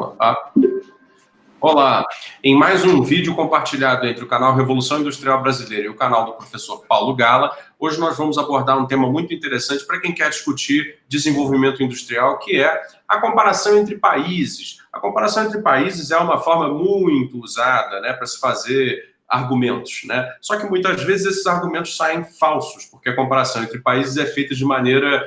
Vamos lá. Olá, em mais um vídeo compartilhado entre o canal Revolução Industrial Brasileira e o canal do professor Paulo Gala, hoje nós vamos abordar um tema muito interessante para quem quer discutir desenvolvimento industrial, que é a comparação entre países. A comparação entre países é uma forma muito usada, né, para se fazer argumentos, né? Só que muitas vezes esses argumentos saem falsos, porque a comparação entre países é feita de maneira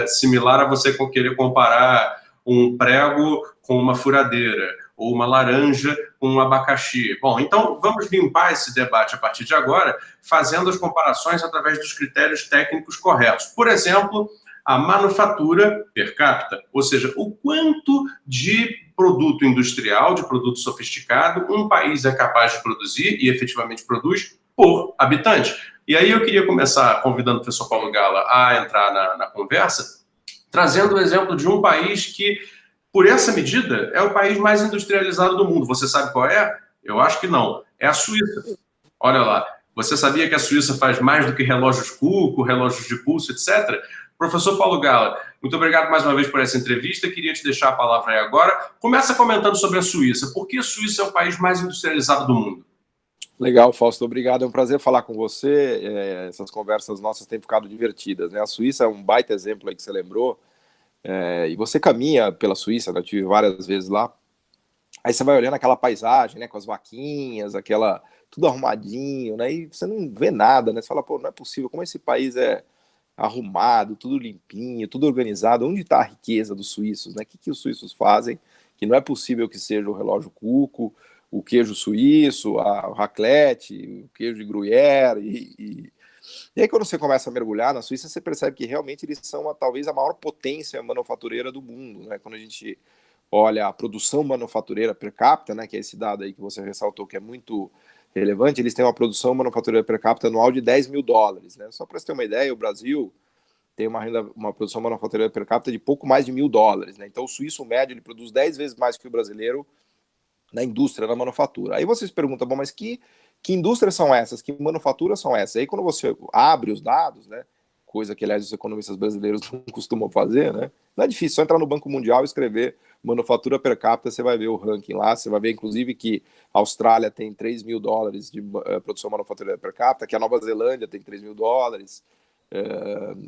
similar a você querer comparar um prego com uma furadeira, ou uma laranja com um abacaxi. Bom, então vamos limpar esse debate a partir de agora, fazendo as comparações através dos critérios técnicos corretos. Por exemplo, a manufatura per capita, ou seja, o quanto de produto industrial, de produto sofisticado, um país é capaz de produzir e efetivamente produz por habitante. E aí eu queria começar convidando o professor Paulo Gala a entrar na conversa, trazendo o exemplo de um país que, por essa medida, é o país mais industrializado do mundo. Você sabe qual é? Eu acho que não. É a Suíça. Olha lá. Você sabia que a Suíça faz mais do que relógios Cuco, relógios de pulso, etc.? Professor Paulo Gala, muito obrigado mais uma vez por essa entrevista. Queria te deixar a palavra aí agora. Começa comentando sobre a Suíça. Por que a Suíça é o país mais industrializado do mundo? Legal, Fausto. Obrigado. É um prazer falar com você. Essas conversas nossas têm ficado divertidas, né? A Suíça é um baita exemplo aí que você lembrou. E você caminha pela Suíça, né? Eu tive várias vezes lá, aí você vai olhando aquela paisagem, né, com as vaquinhas, tudo arrumadinho, né, e você não vê nada, né, você fala, pô, não é possível, como esse país é arrumado, tudo limpinho, tudo organizado, onde está a riqueza dos suíços, né, o que os suíços fazem, que não é possível que seja o relógio Cuco, o queijo suíço, o raclette, o queijo de Gruyère, e aí, quando você começa a mergulhar na Suíça, você percebe que realmente eles são talvez a maior potência manufatureira do mundo, né? Quando a gente olha a produção manufatureira per capita, né, que é esse dado aí que você ressaltou que é muito relevante, eles têm uma produção manufatureira per capita anual de 10 mil dólares, né? Só para você ter uma ideia, o Brasil tem uma produção manufatureira per capita de pouco mais de $1.000, né? Então, o suíço médio ele produz 10 vezes mais que o brasileiro na indústria, na manufatura. Aí vocês perguntam, bom, mas que indústrias são essas? Que manufaturas são essas? Aí quando você abre os dados, né, coisa que, aliás, os economistas brasileiros não costumam fazer, né, não é difícil, só entrar no Banco Mundial e escrever manufatura per capita, você vai ver o ranking lá, você vai ver, inclusive, que a Austrália tem 3 mil dólares de produção manufatureira per capita, que a Nova Zelândia tem 3 mil dólares.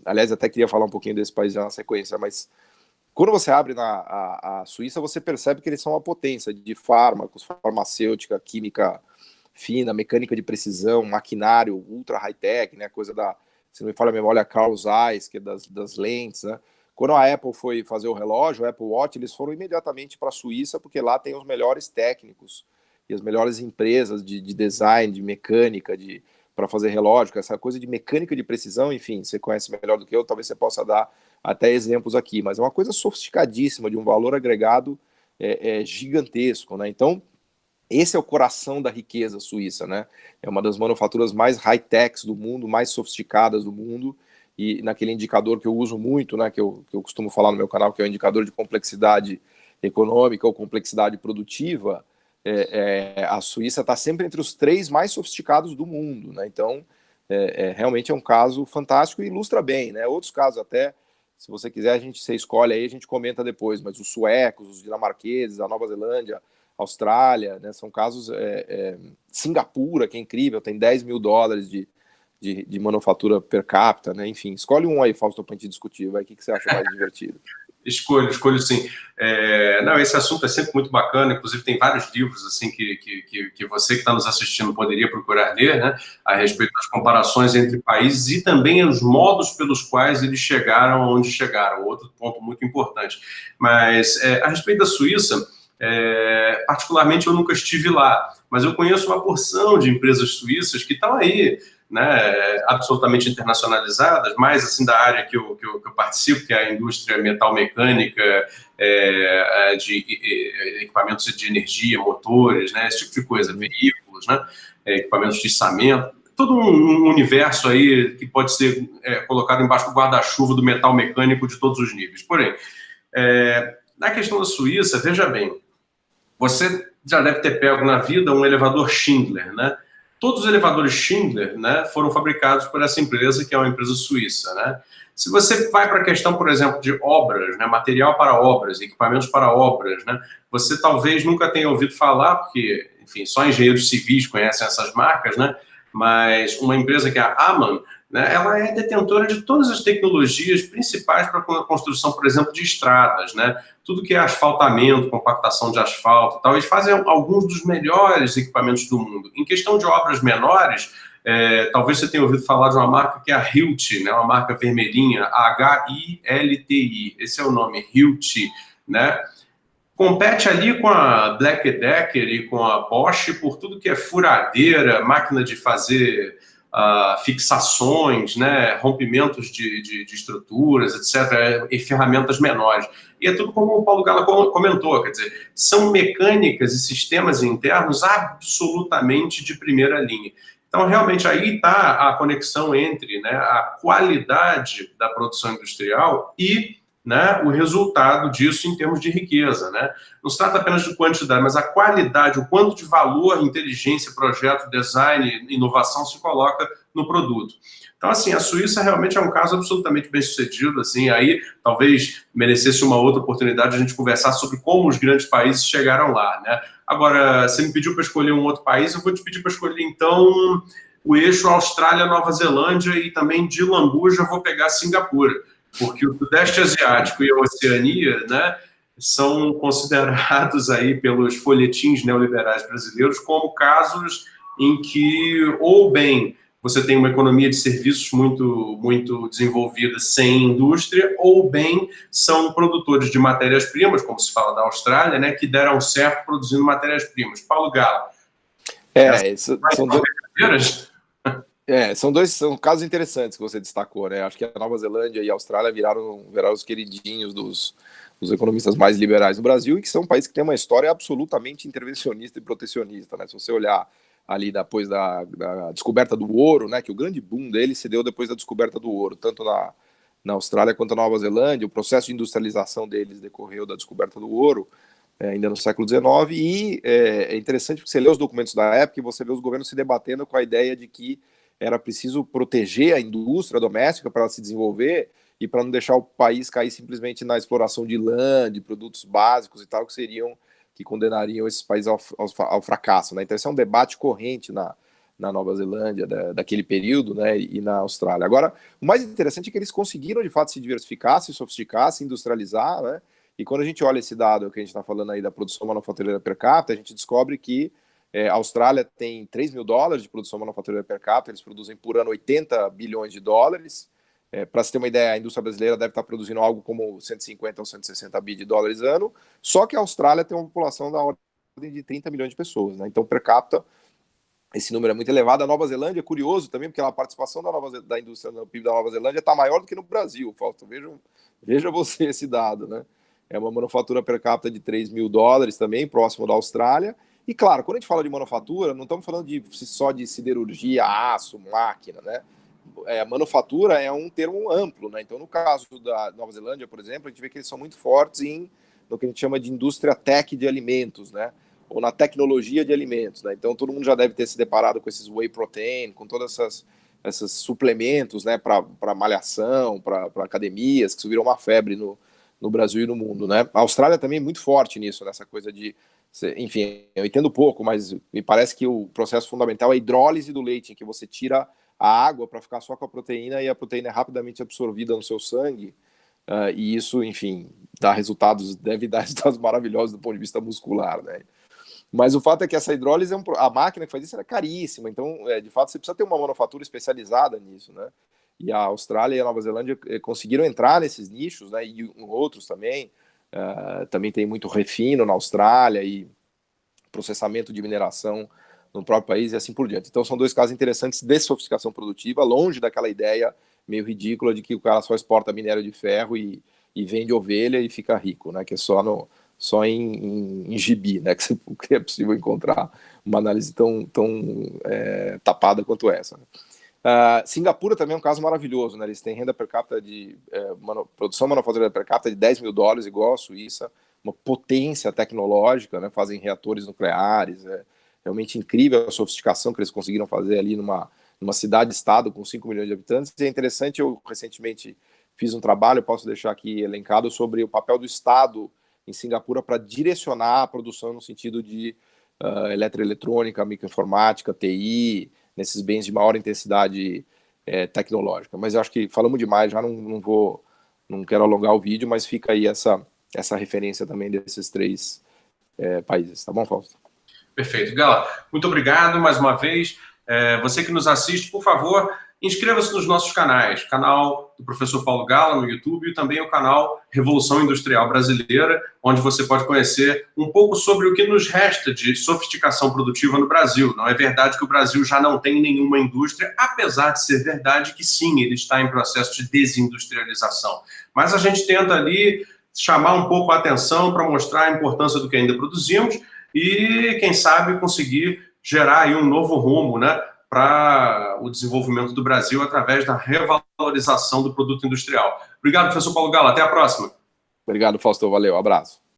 Aliás, até queria falar um pouquinho desse país já na sequência, mas quando você abre a Suíça, você percebe que eles são uma potência de fármacos, farmacêutica, química fina, mecânica de precisão, maquinário ultra high-tech, né, coisa se não me falha a memória, Carl Zeiss, que é das lentes, né. Quando a Apple foi fazer o relógio, o Apple Watch, eles foram imediatamente para a Suíça, porque lá tem os melhores técnicos e as melhores empresas de design, de mecânica, para fazer relógio, essa coisa de mecânica de precisão, enfim, você conhece melhor do que eu, talvez você possa dar até exemplos aqui, mas é uma coisa sofisticadíssima, de um valor agregado gigantesco, né? Então, esse é o coração da riqueza suíça, né? É uma das manufaturas mais high-techs do mundo, mais sofisticadas do mundo, e naquele indicador que eu uso muito, né, que eu costumo falar no meu canal, que é o indicador de complexidade econômica ou complexidade produtiva, a Suíça está sempre entre os 3 mais sofisticados do mundo, né? Então, realmente é um caso fantástico e ilustra bem, né? Outros casos até, se você quiser, você escolhe aí, a gente comenta depois, mas os suecos, os dinamarqueses, a Nova Zelândia, Austrália, né, são casos, Singapura, que é incrível, tem 10 mil dólares de manufatura per capita, né, enfim, escolhe um aí, Fausto, para a gente discutir, vai, o que você acha mais divertido? Escolho sim. Não, esse assunto é sempre muito bacana, inclusive tem vários livros assim que você que está nos assistindo poderia procurar ler, né, a respeito das comparações entre países e também os modos pelos quais eles chegaram onde chegaram, outro ponto muito importante. Mas a respeito da Suíça, particularmente eu nunca estive lá, mas eu conheço uma porção de empresas suíças que estão aí, né, absolutamente internacionalizadas, mais assim da área que eu participo, que é a indústria metal-mecânica, de equipamentos de energia, motores, né, esse tipo de coisa, veículos, né, equipamentos de içamento, todo um universo aí que pode ser colocado embaixo do guarda-chuva do metal mecânico de todos os níveis. Porém, na questão da Suíça, veja bem, você já deve ter pego na vida um elevador Schindler, né? todos os elevadores Schindler, né, foram fabricados por essa empresa, que é uma empresa suíça, né? Se você vai para a questão, por exemplo, de obras, né, material para obras, equipamentos para obras, né, você talvez nunca tenha ouvido falar, porque, enfim, só engenheiros civis conhecem essas marcas, né? Mas uma empresa que é a Amann, né, ela é detentora de todas as tecnologias principais para a construção, por exemplo, de estradas, né? Tudo que é asfaltamento, compactação de asfalto e tal, eles fazem alguns dos melhores equipamentos do mundo. Em questão de obras menores, talvez você tenha ouvido falar de uma marca que é a Hilti, né? Uma marca vermelhinha, Hilti, esse é o nome, Hilti, né? Compete ali com a Black Decker e com a Bosch por tudo que é furadeira, máquina de fazer fixações, né, rompimentos de estruturas, etc., e ferramentas menores. E é tudo como o Paulo Gala comentou, quer dizer, são mecânicas e sistemas internos absolutamente de primeira linha. Então, realmente, aí está a conexão entre, né, a qualidade da produção industrial e, né, o resultado disso em termos de riqueza, né? Não se trata apenas de quantidade, mas a qualidade, o quanto de valor, inteligência, projeto, design, inovação se coloca no produto. Então, assim, a Suíça realmente é um caso absolutamente bem-sucedido, assim, aí talvez merecesse uma outra oportunidade de a gente conversar sobre como os grandes países chegaram lá, né? Agora, você me pediu para escolher um outro país, eu vou te pedir para escolher, então, o eixo Austrália-Nova Zelândia e também de lambuja vou pegar Singapura, porque o Sudeste Asiático e a Oceania, né, são considerados aí pelos folhetins neoliberais brasileiros como casos em que, ou bem, você tem uma economia de serviços muito desenvolvida sem indústria, ou bem são produtores de matérias-primas, como se fala da Austrália, né, que deram certo produzindo matérias-primas. Paulo Galo, são casos interessantes que você destacou, né? Acho que a Nova Zelândia e a Austrália viraram os queridinhos dos economistas mais liberais no Brasil, e que são países que têm uma história absolutamente intervencionista e protecionista, né? Se você olhar ali depois da descoberta do ouro, né? Que o grande boom dele se deu depois da descoberta do ouro, tanto na Austrália quanto na Nova Zelândia. O processo de industrialização deles decorreu da descoberta do ouro, ainda no século XIX, e é interessante porque você lê os documentos da época e você vê os governos se debatendo com a ideia de que era preciso proteger a indústria doméstica para ela se desenvolver e para não deixar o país cair simplesmente na exploração de lã, de produtos básicos e tal, que condenariam esses países ao fracasso, né? Então esse é um debate corrente na Nova Zelândia daquele período, né, e na Austrália. Agora, o mais interessante é que eles conseguiram de fato se diversificar, se sofisticar, se industrializar, né? E quando a gente olha esse dado que a gente está falando aí da produção manufatureira per capita, a gente descobre que a Austrália tem $3.000 de produção manufatureira per capita, eles produzem por ano 80 bilhões de dólares. Para se ter uma ideia, a indústria brasileira deve estar produzindo algo como 150 ou 160 bi de dólares ano, só que a Austrália tem uma população da ordem de 30 milhões de pessoas, né? Então, per capita, esse número é muito elevado. A Nova Zelândia é curioso também, porque a participação da indústria no PIB da Nova Zelândia está maior do que no Brasil, Fausto. Veja você esse dado, né? É uma manufatura per capita de $3.000 também, próximo da Austrália. E claro, quando a gente fala de manufatura, não estamos falando só de siderurgia, aço, máquina, né? Manufatura é um termo amplo, né? Então, no caso da Nova Zelândia, por exemplo, a gente vê que eles são muito fortes no que a gente chama de indústria tech de alimentos, né? Ou na tecnologia de alimentos, né? Então, todo mundo já deve ter se deparado com esses whey protein, com todas esses suplementos, né? Para malhação, para academias, que subiram uma febre no Brasil e no mundo, né? A Austrália também é muito forte nisso, nessa coisa de... Enfim, eu entendo pouco, mas me parece que o processo fundamental é a hidrólise do leite, em que você tira a água para ficar só com a proteína e a proteína é rapidamente absorvida no seu sangue, e isso, enfim, deve dar resultados maravilhosos do ponto de vista muscular, né? Mas o fato é que essa hidrólise, a máquina que faz isso é caríssima, então, de fato, você precisa ter uma manufatura especializada nisso, né? E a Austrália e a Nova Zelândia conseguiram entrar nesses nichos, né? E outros também. Também tem muito refino na Austrália e processamento de mineração no próprio país e assim por diante. Então são dois casos interessantes de sofisticação produtiva, longe daquela ideia meio ridícula de que o cara só exporta minério de ferro e vende ovelha e fica rico, né? Que é só em gibi, né? Que é possível encontrar uma análise tão tapada quanto essa. Singapura também é um caso maravilhoso, né? Eles têm renda per capita produção manufatureira per capita de $10.000, igual a Suíça, uma potência tecnológica, né? Fazem reatores nucleares, realmente incrível a sofisticação que eles conseguiram fazer ali numa cidade-estado com 5 milhões de habitantes. E é interessante, eu recentemente fiz um trabalho, eu posso deixar aqui elencado, sobre o papel do Estado em Singapura para direcionar a produção no sentido de eletroeletrônica, microinformática, TI, nesses bens de maior intensidade tecnológica. Mas eu acho que falamos demais, já não quero alongar o vídeo, mas fica aí essa referência também desses 3 países. Tá bom, Fausto? Perfeito. Gala, muito obrigado mais uma vez. Você que nos assiste, por favor, inscreva-se nos nossos canais. Canal do professor Paulo Gala no YouTube e também o canal Revolução Industrial Brasileira, onde você pode conhecer um pouco sobre o que nos resta de sofisticação produtiva no Brasil. Não é verdade que o Brasil já não tem nenhuma indústria, apesar de ser verdade que sim, ele está em processo de desindustrialização. Mas a gente tenta ali chamar um pouco a atenção para mostrar a importância do que ainda produzimos e, quem sabe, conseguir gerar aí um novo rumo, né, para o desenvolvimento do Brasil através da revalorização do produto industrial. Obrigado, professor Paulo Gala. Até a próxima. Obrigado, Fausto. Valeu. Abraço.